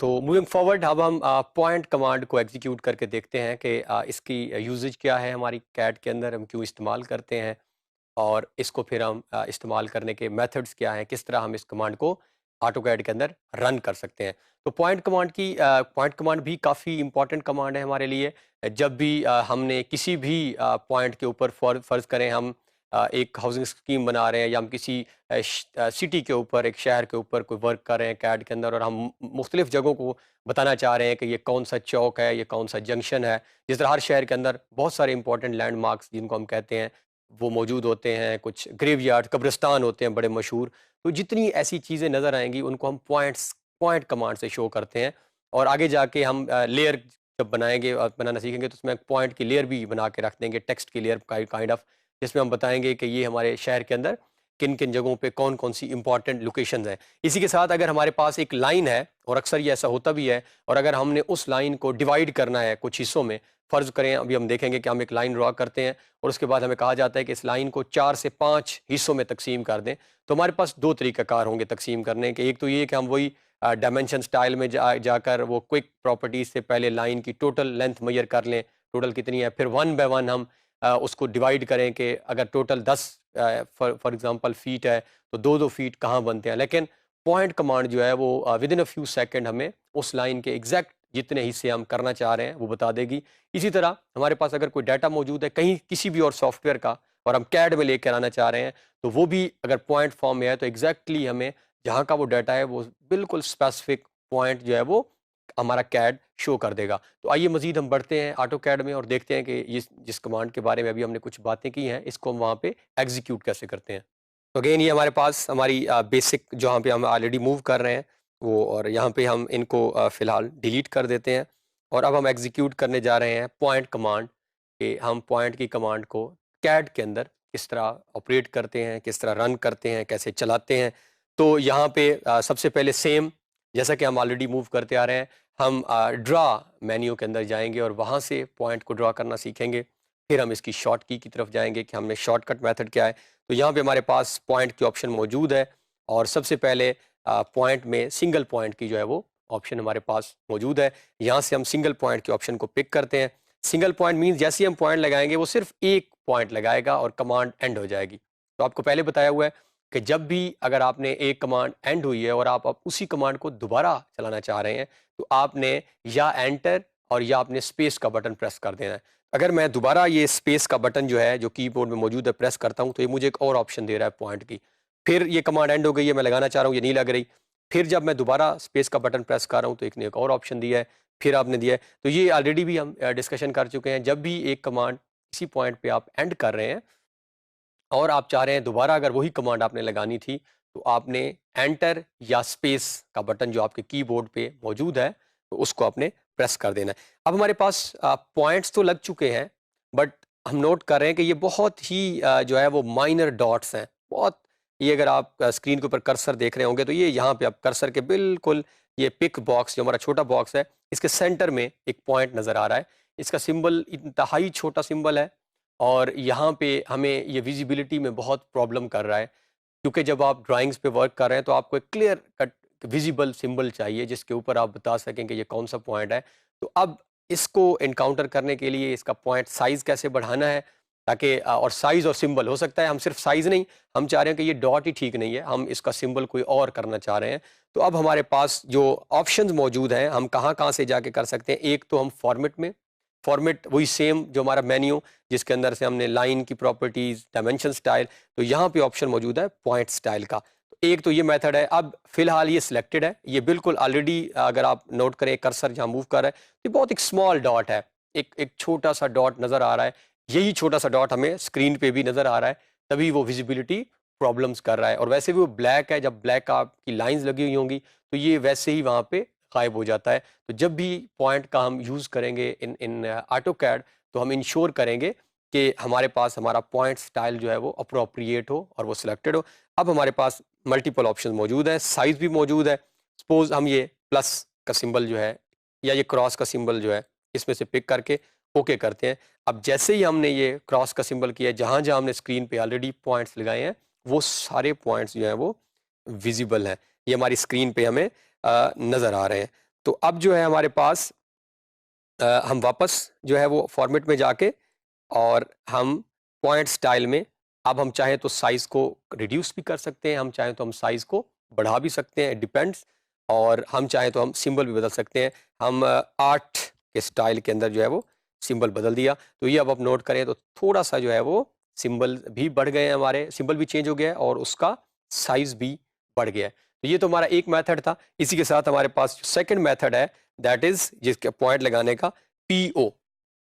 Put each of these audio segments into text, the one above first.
तो moving forward अब हम पॉइंट कमांड को एग्जीक्यूट करके देखते हैं कि इसकी यूजेज क्या है हमारी कैट के अंदर, हम क्यों इस्तेमाल करते हैं और इसको फिर हम इस्तेमाल करने के मेथड्स क्या हैं, किस तरह हम इस कमांड को ऑटोकैड के अंदर रन कर सकते हैं। तो पॉइंट कमांड भी काफ़ी इंपॉर्टेंट कमांड है हमारे लिए। जब भी हमने किसी भी पॉइंट के ऊपर फ़र्ज़ करें हम एक हाउसिंग स्कीम बना रहे हैं या हम किसी सिटी के ऊपर, एक शहर के ऊपर कोई वर्क कर रहे हैं कैड के अंदर और हम मुख्तलिफ जगहों को बताना चाह रहे हैं कि ये कौन सा चौक है, ये कौन सा जंक्शन है। जिस तरह हर शहर के अंदर बहुत सारे इंपॉर्टेंट लैंडमार्क्स जिनको हम कहते हैं वो मौजूद होते हैं, कुछ ग्रेवयार्ड, कब्रिस्तान होते हैं बड़े मशहूर। तो जितनी ऐसी चीज़ें नज़र आएँगी उनको हम पॉइंट कमांड से शो करते हैं और आगे जाके हम लेयर जब बनाएँगे और बनाना सीखेंगे तो उसमें पॉइंट की लेयर भी बना के रख देंगे, टेक्स्ट की लेयर काइंड ऑफ, जिसमें हम बताएँगे कि ये हमारे शहर के अंदर किन-किन जगहों पे कौन-कौन सी इंपॉर्टेंट लोकेशंस हैं। इसी के साथ अगर हमारे पास एक लाइन है और अक्सर ये ऐसा होता भी है और अगर हमने उस लाइन को डिवाइड करना है कुछ हिस्सों में, फ़र्ज़ करें अभी हम देखेंगे कि हम एक लाइन ड्रा करते हैं और उसके बाद हमें कहा जाता है कि इस लाइन को 4 से 5 हिस्सों में तक़सीम कर दें। तो हमारे पास 2 तरीक़ाकार होंगे तक़सीम करने के। एक तो ये है कि हम वही डायमेंशन स्टाइल में जाकर वो क्विक प्रॉपर्टीज़ से पहले लाइन की टोटल लेंथ मेज़र कर लें, टोटल कितनी है, फिर वन बाय वन हम उसको डिवाइड करें कि अगर टोटल 10 फॉर एग्ज़ाम्पल फ़ीट है तो 2-2 फ़ीट कहाँ बनते हैं। लेकिन पॉइंट कमांड जो है वो विदिन अ फ्यू सेकंड हमें उस लाइन के एग्ज़ैक्ट जितने हिस्से हम करना चाह रहे हैं वो बता देगी। इसी तरह हमारे पास अगर कोई डाटा मौजूद है कहीं किसी भी और सॉफ्टवेयर का और हम कैड में लेकर आना चाह रहे हैं तो वो भी अगर पॉइंट फॉर्म में है तो एग्ज़ैक्टली हमें जहाँ का वो डाटा है वो बिल्कुल स्पेसिफ़िक पॉइंट जो है वो हमारा कैड शो कर देगा। तो आइए मज़ीद हम बढ़ते हैं ऑटोकैड में और देखते हैं कि इस जिस कमांड के बारे में अभी हमने कुछ बातें की हैं, इसको हम वहाँ पे एग्ज़ीक्यूट कैसे करते हैं। तो अगेन ये हमारे पास हमारी बेसिक जहाँ पे हम ऑलरेडी मूव कर रहे हैं वो, और यहाँ पे हम इनको फ़िलहाल डिलीट कर देते हैं और अब हम एग्ज़ीक्यूट करने जा रहे हैं पॉइंट कमांड कि हम पॉइंट की कमांड को कैड के अंदर किस तरह ऑपरेट करते हैं, किस तरह रन करते हैं, कैसे चलाते हैं। तो यहाँ पे सबसे पहले सेम जैसा कि हम ऑलरेडी मूव करते आ रहे हैं, हम ड्रा मेन्यू के अंदर जाएँगे और वहाँ से पॉइंट को ड्रा करना सीखेंगे। फिर हम इसकी शॉर्ट की तरफ जाएँगे कि हमने शॉर्टकट मेथड क्या है। तो यहाँ पे हमारे पास पॉइंट की ऑप्शन मौजूद है और सबसे पहले पॉइंट में सिंगल पॉइंट की जो है वो ऑप्शन हमारे पास मौजूद है। यहाँ से हम सिंगल पॉइंट के ऑप्शन को पिक करते हैं। सिंगल पॉइंट मीन्स जैसे ही हम पॉइंट लगाएँगे वो सिर्फ़ एक पॉइंट लगाएगा और कमांड एंड हो जाएगी। तो आपको पहले बताया हुआ है कि जब भी अगर आपने एक कमांड एंड हुई है और आप अब उसी कमांड को दोबारा चलाना चाह रहे हैं, तो आपने या एंटर और या आपने स्पेस का बटन प्रेस कर देना है। अगर मैं दोबारा ये स्पेस का बटन जो है, जो कीबोर्ड में मौजूद है, प्रेस करता हूँ, तो ये मुझे एक और ऑप्शन दे रहा है पॉइंट की। फिर ये कमांड एंड हो गई है, मैं लगाना चाह रहा हूँ, ये नहीं लग रही। फिर जब मैं दोबारा स्पेस का बटन प्रेस कर रहा हूँ, तो एक ने एक और ऑप्शन दिया है, फिर आपने दिया है। तो ये ऑलरेडी भी हम डिस्कशन कर चुके हैं, जब भी एक कमांड किसी पॉइंट पे आप एंड कर रहे हैं और आप चाह रहे हैं दोबारा अगर वही कमांड आपने लगानी थी, तो आपने एंटर या स्पेस का बटन जो आपके कीबोर्ड पे मौजूद है, तो उसको आपने प्रेस कर देना है। अब हमारे पास पॉइंट्स तो लग चुके हैं, बट हम नोट कर रहे हैं कि ये बहुत ही जो है वो माइनर डॉट्स हैं। बहुत, ये अगर आप स्क्रीन के ऊपर कर्सर देख रहे होंगे, तो ये यहाँ पे आप कर्सर के बिल्कुल ये पिक बॉक्स जो हमारा छोटा बॉक्स है, इसके सेंटर में एक पॉइंट नज़र आ रहा है। इसका सिंबल इंतहाई छोटा सिंबल है और यहाँ पे हमें ये विजिबिलिटी में बहुत प्रॉब्लम कर रहा है, क्योंकि जब आप ड्राइंग्स पे वर्क कर रहे हैं तो आपको एक क्लियर कट विजिबल सिंबल चाहिए जिसके ऊपर आप बता सकें कि ये कौन सा पॉइंट है। तो अब इसको एनकाउंटर करने के लिए इसका पॉइंट साइज़ कैसे बढ़ाना है ताकि और साइज़ और सिंबल हो सकता है हम सिर्फ साइज़ नहीं, हम चाह रहे हैं कि ये डॉट ही ठीक नहीं है, हम इसका सिंबल कोई और करना चाह रहे हैं। तो अब हमारे पास जो ऑप्शंस मौजूद हैं, हम कहाँ-कहाँ से जाके कर सकते हैं। एक तो हम फॉर्मेट में, फॉर्मेट वही सेम जो हमारा मेन्यू जिसके अंदर से हमने लाइन की प्रॉपर्टीज, डायमेंशन स्टाइल, तो यहाँ पे ऑप्शन मौजूद है पॉइंट स्टाइल का। तो एक तो ये मेथड है। अब फिलहाल ये सिलेक्टेड है, ये बिल्कुल ऑलरेडी अगर आप नोट करें कर्सर जहाँ मूव कर रहा है, ये बहुत एक स्मॉल डॉट है, एक एक छोटा सा डॉट नजर आ रहा है। यही छोटा सा डॉट हमें स्क्रीन पे भी नजर आ रहा है, तभी वो विजिबिलिटी प्रॉब्लम्स कर रहा है। और वैसे भी वो ब्लैक है, जब ब्लैक आपकी लाइंस लगी हुई होंगी तो ये वैसे ही वहाँ पे गायब हो जाता है। तो जब भी पॉइंट का हम यूज़ करेंगे इन इन ऑटोकैड, तो हम इंश्योर करेंगे कि हमारे पास हमारा पॉइंट स्टाइल जो है वो अप्रोप्रिएट हो और वो सिलेक्टेड हो। अब हमारे पास मल्टीपल ऑप्शन मौजूद है, साइज भी मौजूद है। सपोज हम ये प्लस का सिंबल जो है या ये क्रॉस का सिंबल जो है, इसमें से पिक करके ओके करते हैं। अब जैसे ही हमने ये क्रॉस का सिंबल किया, जहाँ जहाँ हमने स्क्रीन पे ऑलरेडी पॉइंट्स लगाए हैं, वो सारे पॉइंट्स जो हैं वो विजिबल हैं। ये हमारी स्क्रीन पे हमें नज़र आ रहे हैं। तो अब जो है हमारे पास हम वापस जो है वो फॉर्मेट में जाके और हम पॉइंट स्टाइल में अब हम चाहें तो साइज को रिड्यूस भी कर सकते हैं, हम चाहें तो हम साइज को बढ़ा भी सकते हैं, डिपेंड्स। और हम चाहें तो हम सिंबल भी बदल सकते हैं। हम आर्ट के स्टाइल के अंदर जो है वो सिंबल बदल दिया। तो ये अब आप नोट करें तो थोड़ा सा जो है वो सिंबल भी बढ़ गए हैं, हमारे सिंबल भी चेंज हो गया है और उसका साइज भी बढ़ गया है। तो ये तो हमारा एक मेथड था। इसी के साथ हमारे पास सेकंड मेथड है, दैट इज जिसके पॉइंट लगाने का, पीओ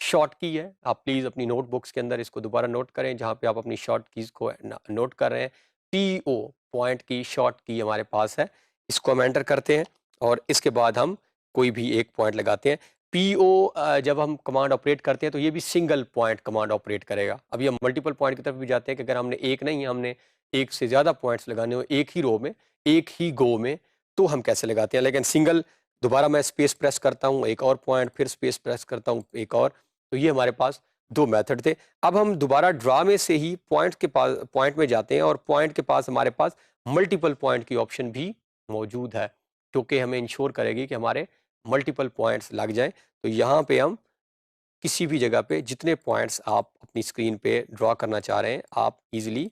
शॉर्ट की है। आप प्लीज अपनी नोटबुक्स के अंदर इसको दोबारा नोट करें जहां पे आप अपनी शॉर्ट कीज को नोट कर रहे हैं। पीओ पॉइंट की शॉर्ट की हमारे पास है, इसको हम एंटर करते हैं और इसके बाद हम कोई भी एक पॉइंट लगाते हैं। पीओ जब हम कमांड ऑपरेट करते हैं तो ये भी सिंगल पॉइंट कमांड ऑपरेट करेगा। अभी हम मल्टीपल पॉइंट की तरफ भी जाते हैं कि अगर हमने एक नहीं, हमने एक से ज्यादा पॉइंट्स लगाने हो एक ही रो में, एक ही गो में, तो हम कैसे लगाते हैं। लेकिन सिंगल, दोबारा मैं स्पेस प्रेस करता हूँ, एक और पॉइंट, फिर स्पेस प्रेस करता हूँ, एक और। तो ये हमारे पास दो मेथड थे। अब हम दोबारा ड्रा में से ही पॉइंट के पास, पॉइंट में जाते हैं और पॉइंट के पास हमारे पास मल्टीपल पॉइंट की ऑप्शन भी मौजूद है, क्योंकि हमें इंश्योर करेगी कि हमारे मल्टीपल पॉइंट्स लग जाएं। तो यहाँ पे हम किसी भी जगह पे जितने पॉइंट्स आप अपनी स्क्रीन पे ड्रॉ करना चाह रहे हैं, आप इजीली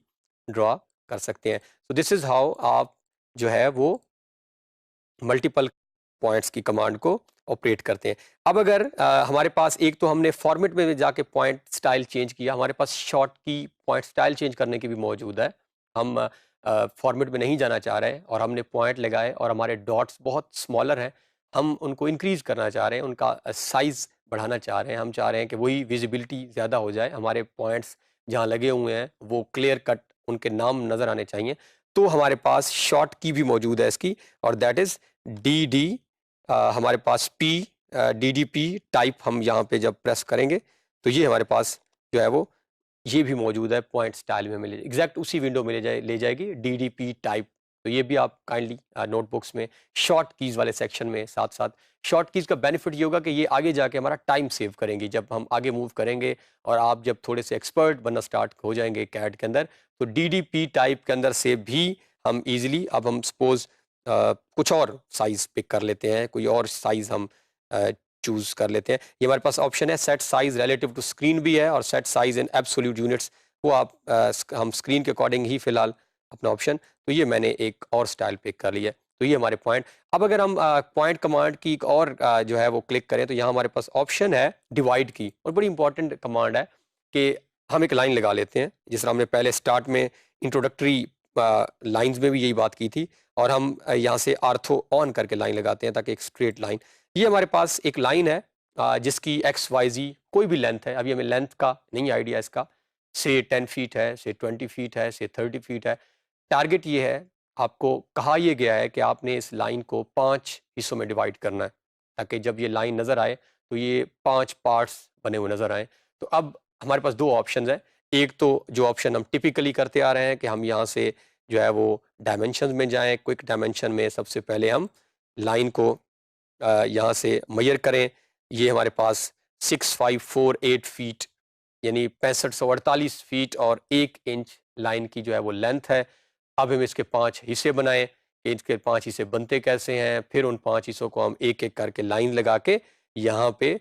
ड्रॉ कर सकते हैं। तो दिस इज हाउ आप जो है वो मल्टीपल पॉइंट्स की कमांड को ऑपरेट करते हैं। अब अगर हमारे पास एक तो हमने फॉर्मेट में जाके पॉइंट स्टाइल चेंज किया, हमारे पास शॉर्ट की पॉइंट स्टाइल चेंज करने की भी मौजूद है। हम फॉर्मेट में नहीं जाना चाह रहे हैं और हमने पॉइंट लगाए और हमारे डॉट्स बहुत स्मॉलर हैं, हम उनको इंक्रीज करना चाह रहे हैं, उनका साइज बढ़ाना चाह रहे हैं। हम चाह रहे हैं कि वही विजिबिलिटी ज़्यादा हो जाए, हमारे पॉइंट्स जहाँ लगे हुए हैं वो क्लियर कट उनके नाम नज़र आने चाहिए। तो हमारे पास शॉर्ट की भी मौजूद है इसकी, और दैट इज़ डी डी। हमारे पास P, D D P type हम यहाँ पे जब प्रेस करेंगे तो ये हमारे पास जो है वो ये भी मौजूद है, पॉइंट स्टाइल में मिले एग्जैक्ट उसी विंडो में ले जाएगी डी डी पी टाइप। तो ये भी आप काइंडली नोटबुक्स में शॉर्ट कीज़ वाले सेक्शन में साथ साथ, शॉर्ट कीज़ का बेनिफिट ये होगा कि ये आगे जाके हमारा टाइम सेव करेंगी। जब हम आगे मूव करेंगे और आप जब थोड़े से एक्सपर्ट बनना स्टार्ट हो जाएंगे कैड के अंदर, तो डी डी पी टाइप के अंदर से भी हम इजीली, अब हम सपोज कुछ और साइज पिक कर लेते हैं, कोई और साइज हम चूज कर लेते हैं। ये हमारे पास ऑप्शन है, set size relative to screen भी है और set size in absolute units, वो आप हम स्क्रीन के अकॉर्डिंग ही फिलहाल अपना ऑप्शन। तो ये मैंने एक और स्टाइल पिक कर लिया है। तो ये हमारे पॉइंट। अब अगर हम पॉइंट कमांड की एक और जो है वो क्लिक करें तो यहाँ हमारे पास ऑप्शन है डिवाइड की, और बड़ी इंपॉर्टेंट कमांड है कि हम एक लाइन लगा लेते हैं, जिस तरह हमने पहले स्टार्ट में इंट्रोडक्टरी लाइंस में भी यही बात की थी, और हम यहाँ से आर्थो ऑन करके लाइन लगाते हैं ताकि एक स्ट्रेट लाइन। ये हमारे पास एक लाइन है जिसकी एक्स वाई जी कोई भी लेंथ है, अभी हमें लेंथ का नहीं आइडिया इसका, से 10 फीट है, से 20 फीट है, से 30 फीट है। टारगेट ये है, आपको कहा यह गया है कि आपने इस लाइन को 5 हिस्सों में डिवाइड करना है, ताकि जब ये लाइन नज़र आए तो ये 5 पार्ट्स बने हुए नज़र आए। तो अब हमारे पास दो ऑप्शन है। एक तो जो ऑप्शन हम टिपिकली करते आ रहे हैं कि हम यहाँ से जो है वो डायमेंशन में जाएं, क्विक डायमेंशन में सबसे पहले हम लाइन को यहाँ से मेजर करें। ये हमारे पास 6548 फीट यानी 6548 फीट और 1 इंच लाइन की जो है वो लेंथ है। अब हम इसके 5 हिस्से बनाएं कि इसके 5 हिस्से बनते कैसे हैं, फिर उन 5 हिस्सों को हम एक एक करके लाइन लगा के यहाँ पे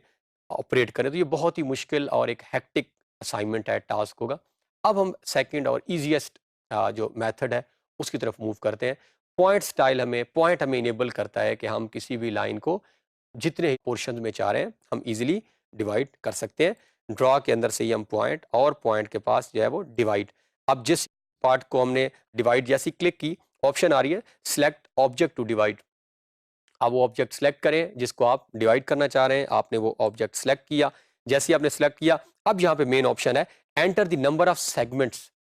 ऑपरेट करें। तो ये बहुत ही मुश्किल और एक हेक्टिक असाइनमेंट है, टास्क होगा। अब हम सेकंड और इजीएस्ट जो मेथड है उसकी तरफ मूव करते हैं। पॉइंट हमें इनेबल करता है कि हम किसी भी लाइन को जितने पोर्शन में चाह रहे हैं हम इजीली डिवाइड कर सकते हैं। ड्रॉ के अंदर से ही हम पॉइंट और पॉइंट के पास जो है वो डिवाइड, अब जिस पार्ट को हमने डिवाइड जैसी क्लिक की, ऑप्शन आ रही है सिलेक्ट ऑब्जेक्ट टू डिवाइड। अब वो ऑब्जेक्ट सेलेक्ट करें जिसको आप डिवाइड करना चाह रहे हैं। आपने वो ऑब्जेक्ट सेलेक्ट किया, जैसे ही आपने सेलेक्ट किया अब यहाँ पे मेन ऑप्शन है enter the number of segments,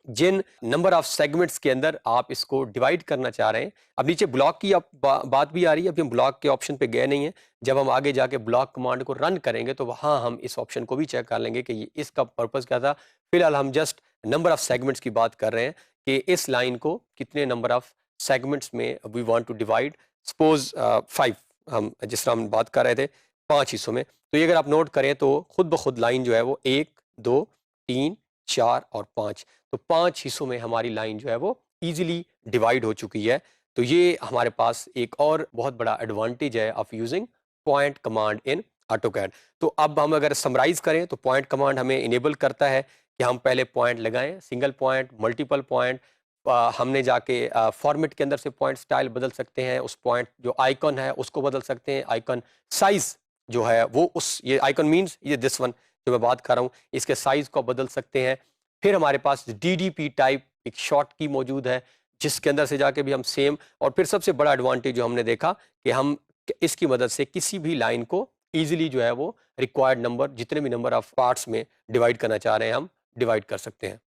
जिन नंबर ऑफ सेगमेंट्स के अंदर आप इसको डिवाइड करना चाह रहे हैं। अब नीचे ब्लॉक की बात भी आ रही है, अभी हम ब्लॉक के ऑप्शन पे गए नहीं है। जब हम आगे जाके ब्लॉक कमांड को रन करेंगे तो वहां हम इस ऑप्शन को भी चेक कर लेंगे कि इसका पर्पस क्या था। फिलहाल हम जस्ट नंबर ऑफ सेगमेंट्स की बात कर रहे हैं कि इस लाइन को कितने नंबर ऑफ सेगमेंट्स में we want to divide. Suppose 5, हम जिस तरह हम बात कर रहे थे 5 हिस्सों में, तो ये अगर आप नोट करें तो खुद ब खुद लाइन जो है वो 1 2 3 4 और 5, तो 5 हिस्सों में हमारी लाइन जो है वो इजीली डिवाइड हो चुकी है। तो ये हमारे पास एक और बहुत बड़ा एडवांटेज है of using point command in AutoCAD. तो अब हम अगर समराइज करें तो पॉइंट कमांड हमें इनेबल करता है कि हम पहले पॉइंट लगाएं, सिंगल पॉइंट, मल्टीपल पॉइंट, हमने जाके फॉर्मेट के अंदर से पॉइंट स्टाइल बदल सकते हैं, उस पॉइंट जो आइकन है उसको बदल सकते हैं, आइकन साइज जो है वो उस ये आइकन मींस ये दिस वन जो मैं बात कर रहा हूँ इसके साइज को बदल सकते हैं। फिर हमारे पास डीडीपी टाइप एक शॉर्ट की मौजूद है जिसके अंदर से जाके भी हम सेम, और फिर सबसे बड़ा एडवांटेज जो हमने देखा कि हम इसकी मदद से किसी भी लाइन को इजीली जो है वो रिक्वायर्ड नंबर जितने भी नंबर ऑफ पार्ट्स में डिवाइड करना चाह रहे हैं हम डिवाइड कर सकते हैं।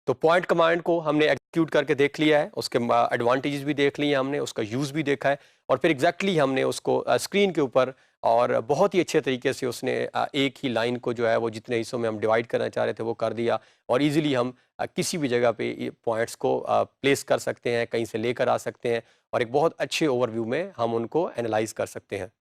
तो पॉइंट कमांड को हमने एग्जीक्यूट करके देख लिया है, उसके एडवांटेजेस भी देख लिए हैं हमने, उसका यूज़ भी देखा है, और फिर एग्जैक्टली हमने उसको स्क्रीन के ऊपर और बहुत ही अच्छे तरीके से उसने एक ही लाइन को जो है वो जितने हिस्सों में हम डिवाइड करना चाह रहे थे वो कर दिया, और इजीली हम किसी भी जगह पे ये पॉइंट्स को प्लेस कर सकते हैं, कहीं से लेकर आ सकते हैं, और एक बहुत अच्छे ओवरव्यू में हम उनको एनालाइज कर सकते हैं।